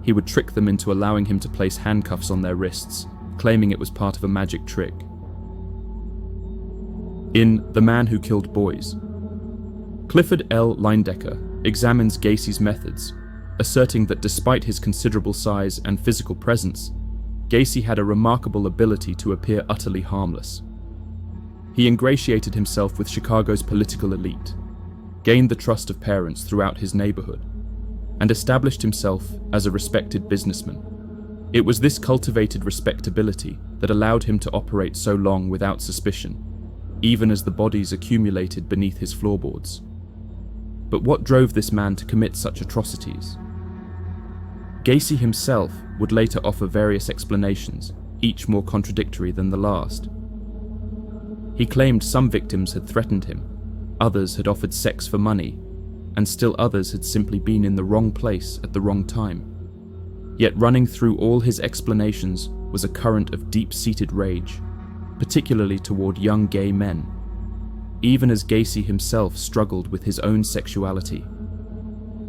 he would trick them into allowing him to place handcuffs on their wrists, claiming it was part of a magic trick. In The Man Who Killed Boys, Clifford L. Leyendecker examines Gacy's methods, asserting that despite his considerable size and physical presence, Gacy had a remarkable ability to appear utterly harmless. He ingratiated himself with Chicago's political elite, gained the trust of parents throughout his neighborhood, and established himself as a respected businessman. It was this cultivated respectability that allowed him to operate so long without suspicion, even as the bodies accumulated beneath his floorboards. But what drove this man to commit such atrocities? Gacy himself would later offer various explanations, each more contradictory than the last. He claimed some victims had threatened him, others had offered sex for money, and still others had simply been in the wrong place at the wrong time. Yet running through all his explanations was a current of deep-seated rage, particularly toward young gay men, even as Gacy himself struggled with his own sexuality.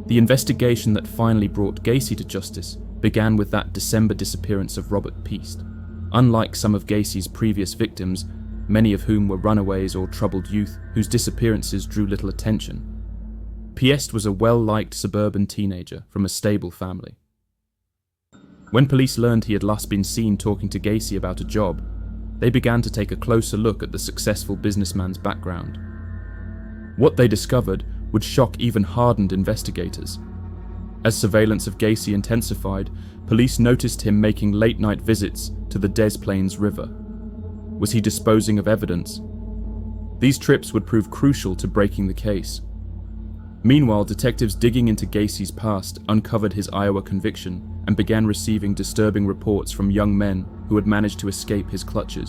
The investigation that finally brought Gacy to justice began with that December disappearance of Robert Piest. Unlike some of Gacy's previous victims, many of whom were runaways or troubled youth whose disappearances drew little attention, Piest was a well-liked suburban teenager from a stable family. When police learned he had last been seen talking to Gacy about a job, they began to take a closer look at the successful businessman's background. What they discovered would shock even hardened investigators. As surveillance of Gacy intensified, police noticed him making late-night visits to the Des Plaines River. Was he disposing of evidence? These trips would prove crucial to breaking the case. Meanwhile, detectives digging into Gacy's past uncovered his Iowa conviction and began receiving disturbing reports from young men who had managed to escape his clutches.